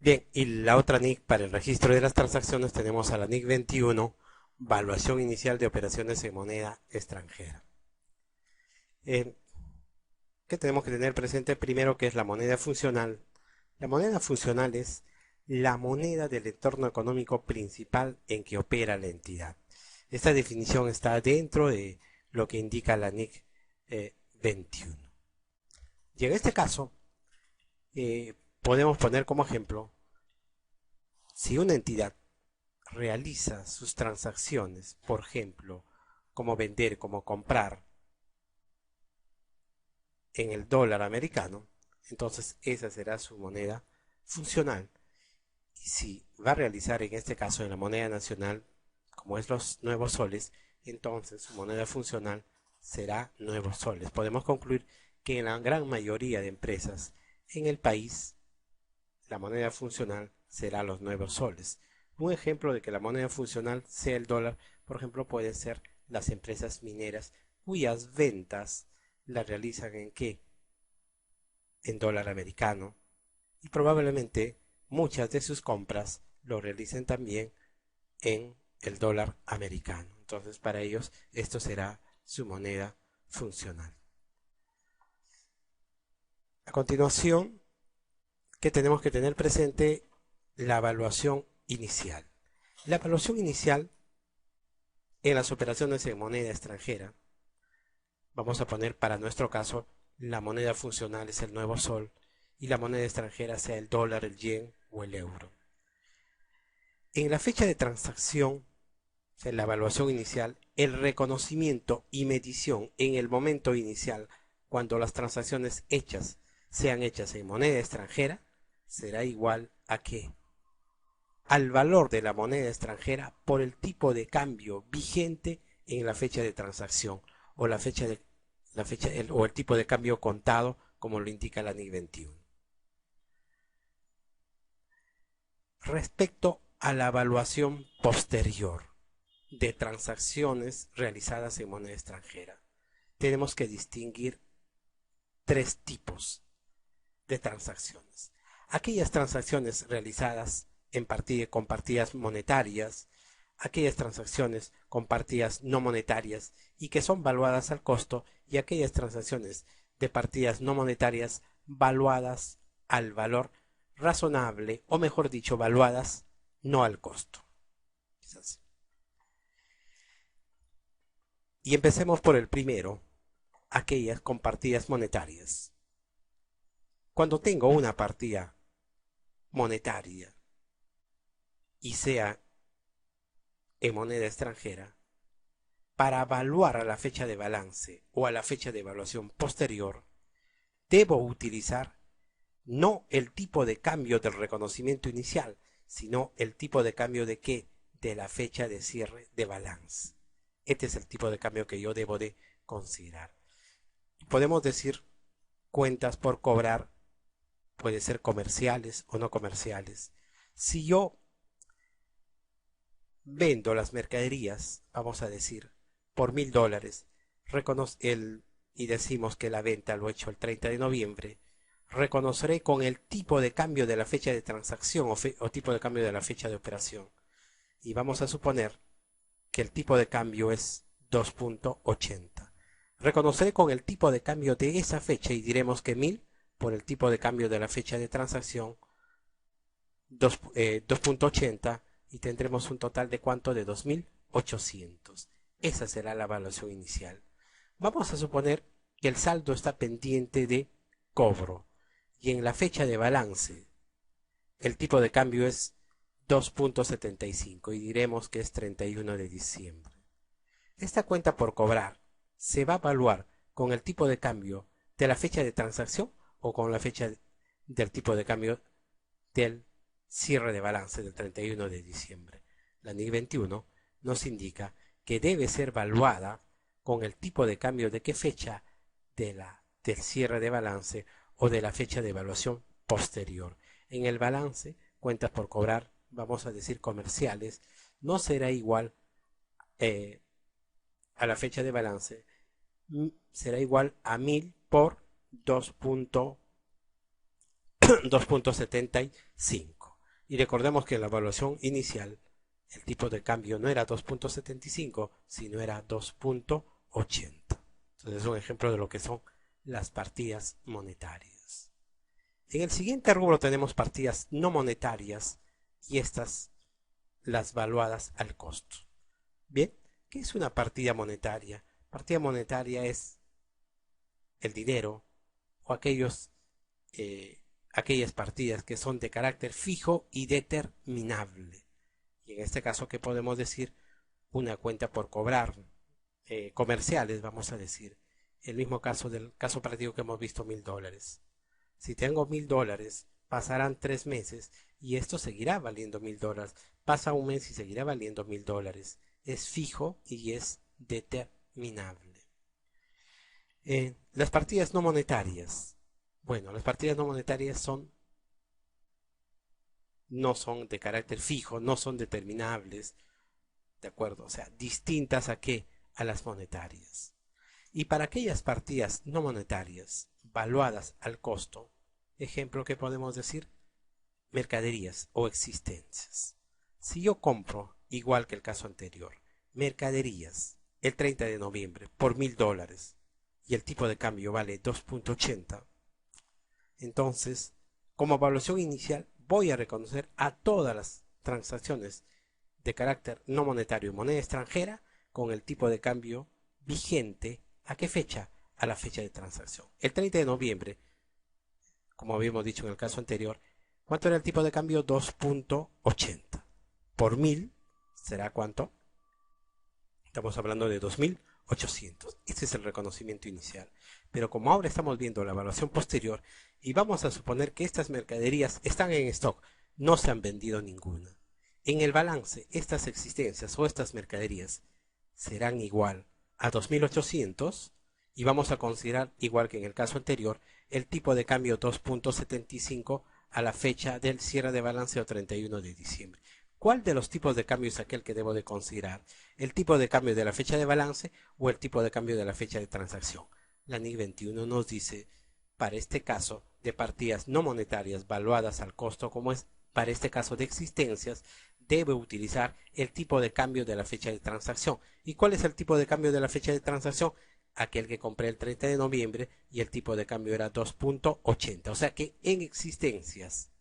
Bien, y la otra NIC para el registro de las transacciones tenemos a la NIC 21, valuación inicial de operaciones en moneda extranjera. Eh, ¿Qué tenemos que tener presente? Primero, que es la moneda funcional. La moneda funcional es la moneda del entorno económico principal en que opera la entidad. Esta definición está dentro de lo que indica la NIC 21. Y en este caso, podemos poner como ejemplo, si una entidad realiza sus transacciones, por ejemplo, como vender, como comprar en el dólar americano, entonces esa será su moneda funcional. Y si va a realizar en este caso en la moneda nacional, como es los nuevos soles, entonces su moneda funcional será nuevos soles. Podemos concluir que en la gran mayoría de empresas en el país, la moneda funcional será los nuevos soles. Un ejemplo de que la moneda funcional sea el dólar, por ejemplo, pueden ser las empresas mineras cuyas ventas las realizan en qué? En dólar americano. Y probablemente muchas de sus compras lo realicen también en el dólar americano. Entonces, para ellos esto será su moneda funcional. A continuación, ¿qué tenemos que tener presente? La evaluación inicial. La evaluación inicial en las operaciones en moneda extranjera, vamos a poner para nuestro caso, la moneda funcional es el nuevo sol y la moneda extranjera sea el dólar, el yen o el euro. En la fecha de transacción, en la evaluación inicial, el reconocimiento y medición en el momento inicial, cuando las transacciones hechas sean hechas en moneda extranjera, será igual a ¿qué? Al valor de la moneda extranjera por el tipo de cambio vigente en la fecha de transacción o o el tipo de cambio contado, como lo indica la NIC 21. Respecto a la evaluación posterior de transacciones realizadas en moneda extranjera, tenemos que distinguir tres tipos de transacciones. Aquellas transacciones realizadas con partidas monetarias, aquellas transacciones con partidas no monetarias y que son valuadas al costo, y aquellas transacciones de partidas no monetarias valuadas al valor razonable, o mejor dicho, valuadas no al costo. Y empecemos por el primero, aquellas con partidas monetarias. Cuando tengo una partida monetaria y sea en moneda extranjera, para evaluar a la fecha de balance o a la fecha de evaluación posterior, debo utilizar no el tipo de cambio del reconocimiento inicial, sino el tipo de cambio de qué? De la fecha de cierre de balance. Este es el tipo de cambio que yo debo de considerar. Podemos decir cuentas por cobrar, puede ser comerciales o no comerciales. Si yo vendo las mercaderías, vamos a decir, por $1000, y decimos que la venta lo he hecho el 30 de noviembre, reconoceré con el tipo de cambio de la fecha de transacción o tipo de cambio de la fecha de operación. Y vamos a suponer que el tipo de cambio es 2.80. Reconoceré con el tipo de cambio de esa fecha y diremos que 1000 por el tipo de cambio de la fecha de transacción 2.80, y tendremos un total de ¿cuánto? De 2800. Esa será la evaluación inicial. Vamos a suponer que el saldo está pendiente de cobro y en la fecha de balance el tipo de cambio es 2.75 y diremos que es 31 de diciembre. Esta cuenta por cobrar se va a evaluar con el tipo de cambio de la fecha de transacción o con la fecha del tipo de cambio del cierre de balance del 31 de diciembre. La NIC 21 nos indica que debe ser valuada con el tipo de cambio de qué fecha del cierre de balance o de la fecha de evaluación posterior. En el balance, cuentas por cobrar, vamos a decir comerciales, no será igual a la fecha de balance, será igual a 1000 por 2.75. Y recordemos que en la evaluación inicial el tipo de cambio no era 2.75, sino era 2.80. Entonces es un ejemplo de lo que son las partidas monetarias. En el siguiente rubro tenemos partidas no monetarias y estas las valuadas al costo. Bien, ¿qué es una partida monetaria? Partida monetaria es el dinero o aquellas partidas que son de carácter fijo y determinable. Y en este caso, ¿qué podemos decir? Una cuenta por cobrar, comerciales, vamos a decir. El mismo caso del caso práctico que hemos visto, $1000. Si tengo $1000, pasarán 3 meses y esto seguirá valiendo $1000. Pasa un mes y seguirá valiendo $1000. Es fijo y es determinable. Las partidas no monetarias. Bueno, las partidas no monetarias no son de carácter fijo, no son determinables, ¿de acuerdo? O sea, distintas a qué? A las monetarias. Y para aquellas partidas no monetarias, valuadas al costo, ejemplo que podemos decir, mercaderías o existencias. Si yo compro, igual que el caso anterior, mercaderías el 30 de noviembre por $1000 y el tipo de cambio vale 2.80, entonces, como evaluación inicial, voy a reconocer a todas las transacciones de carácter no monetario y moneda extranjera con el tipo de cambio vigente. ¿A qué fecha? A la fecha de transacción. El 30 de noviembre, como habíamos dicho en el caso anterior, ¿cuánto era el tipo de cambio? 2.80. Por 1000 será ¿cuánto? Estamos hablando de 2800. Este es el reconocimiento inicial. Pero como ahora estamos viendo la evaluación posterior y vamos a suponer que estas mercaderías están en stock, no se han vendido ninguna. En el balance, estas existencias o estas mercaderías serán igual a 2800 y vamos a considerar, igual que en el caso anterior, el tipo de cambio 2.75 a la fecha del cierre de balance o 31 de diciembre. ¿Cuál de los tipos de cambio es aquel que debo de considerar? ¿El tipo de cambio de la fecha de balance o el tipo de cambio de la fecha de transacción? La NIC 21 nos dice, para este caso de partidas no monetarias valuadas al costo, como es para este caso de existencias, debe utilizar el tipo de cambio de la fecha de transacción. ¿Y cuál es el tipo de cambio de la fecha de transacción? Aquel que compré el 30 de noviembre y el tipo de cambio era 2.80. O sea que en existencias,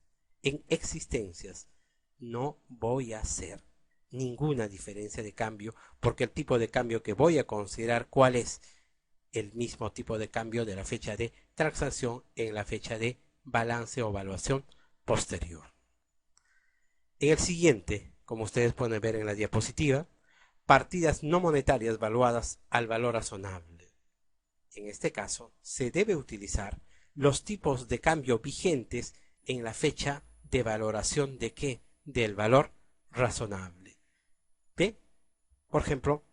no voy a hacer ninguna diferencia de cambio porque el tipo de cambio que voy a considerar, ¿cuál es? El mismo tipo de cambio de la fecha de transacción en la fecha de balance o evaluación posterior. En el siguiente, como ustedes pueden ver en la diapositiva, partidas no monetarias valuadas al valor razonable. En este caso, se debe utilizar los tipos de cambio vigentes en la fecha de valoración de ¿qué? Del valor razonable. ¿Ve? Por ejemplo,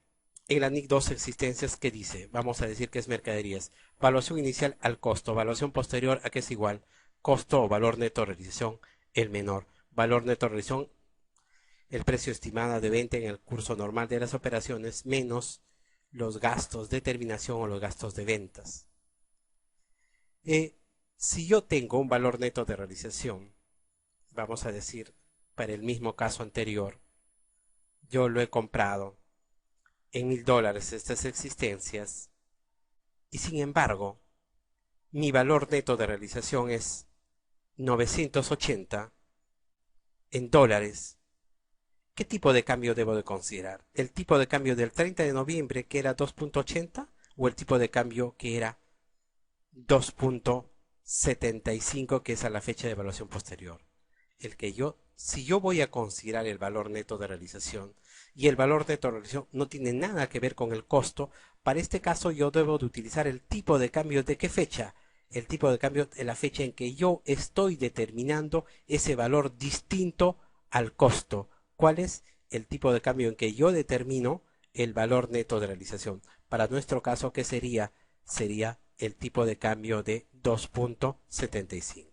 en la NIC 2 existencias, ¿qué dice? Vamos a decir que es mercaderías. Valuación inicial al costo. Valuación posterior a que es igual. Costo o valor neto de realización, el menor. Valor neto de realización, el precio estimado de venta en el curso normal de las operaciones, menos los gastos de terminación o los gastos de ventas. Si yo tengo un valor neto de realización, vamos a decir, para el mismo caso anterior, yo lo he comprado en $1000 estas existencias y sin embargo mi valor neto de realización es 980 en dólares. ¿Qué tipo de cambio debo de considerar? ¿El tipo de cambio del 30 de noviembre que era 2.80 o el tipo de cambio que era 2.75 que es a la fecha de evaluación posterior? Si yo voy a considerar el valor neto de realización y el valor neto de realización no tiene nada que ver con el costo, para este caso yo debo de utilizar el tipo de cambio de qué fecha, el tipo de cambio de la fecha en que yo estoy determinando ese valor distinto al costo. ¿Cuál es el tipo de cambio en que yo determino el valor neto de realización? Para nuestro caso, ¿qué sería? Sería el tipo de cambio de 2.75.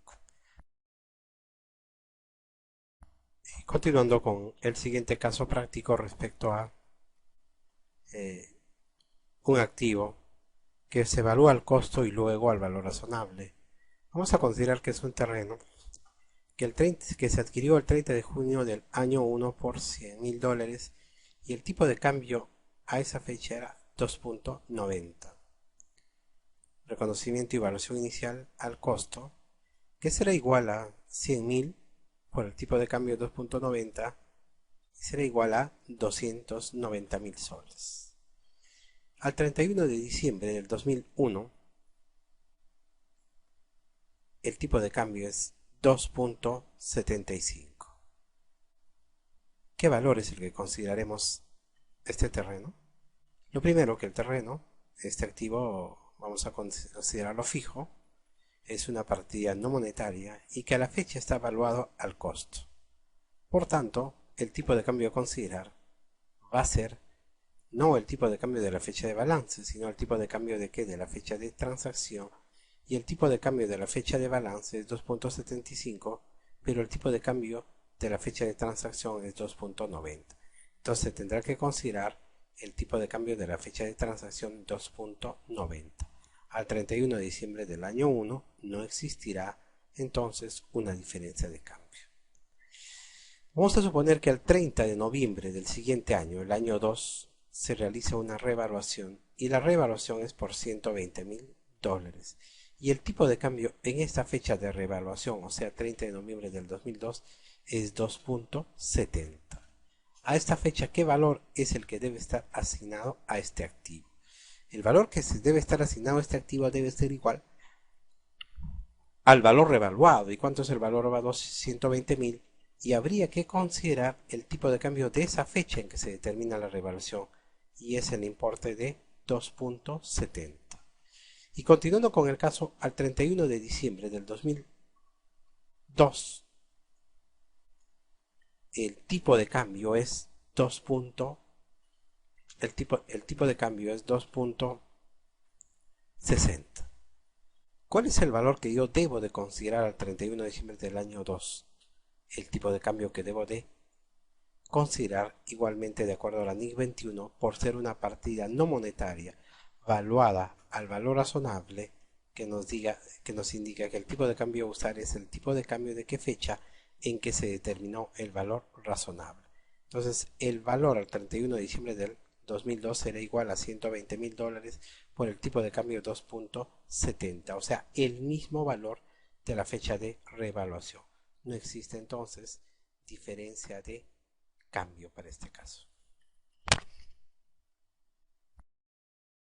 Continuando con el siguiente caso práctico respecto a un activo que se evalúa al costo y luego al valor razonable. Vamos a considerar que es un terreno que se adquirió el 30 de junio del año 1 por $100.000 y el tipo de cambio a esa fecha era 2.90. Reconocimiento y evaluación inicial al costo, que será igual a 100.000 por el tipo de cambio 2.90 y será igual a 290.000 soles. Al 31 de diciembre del 2001, el tipo de cambio es 2.75. ¿Qué valor es el que consideraremos este terreno? Lo primero, que el terreno, este activo, vamos a considerarlo fijo, es una partida no monetaria y que a la fecha está evaluado al costo. Por tanto, el tipo de cambio a considerar va a ser no el tipo de cambio de la fecha de balance, sino el tipo de cambio de ¿qué? De la fecha de transacción, y el tipo de cambio de la fecha de balance es 2.75, pero el tipo de cambio de la fecha de transacción es 2.90. Entonces tendrá que considerar el tipo de cambio de la fecha de transacción 2.90. Al 31 de diciembre del año 1 no existirá entonces una diferencia de cambio. Vamos a suponer que al 30 de noviembre del siguiente año, el año 2, se realiza una revaluación y la revaluación es por $120.000 y el tipo de cambio en esta fecha de revaluación, o sea 30 de noviembre del 2002, es 2.70. A esta fecha, ¿qué valor es el que debe estar asignado a este activo? El valor que se debe estar asignado a este activo debe ser igual al valor revaluado. ¿Y cuánto es el valor revaluado? 120.000. Y habría que considerar el tipo de cambio de esa fecha en que se determina la revaluación, y es el importe de 2.70. Y continuando con el caso, al 31 de diciembre del 2002, el tipo de cambio es 2. El tipo de cambio es 2.60. ¿Cuál es el valor que yo debo de considerar al 31 de diciembre del año 2? El tipo de cambio que debo de considerar igualmente de acuerdo a la NIC 21 por ser una partida no monetaria valuada al valor razonable que nos indica que el tipo de cambio a usar es el tipo de cambio de qué fecha en que se determinó el valor razonable. Entonces el valor al 31 de diciembre del 2002 será igual a $120.000 por el tipo de cambio 2.70, o sea, el mismo valor de la fecha de revaluación. No existe entonces diferencia de cambio para este caso.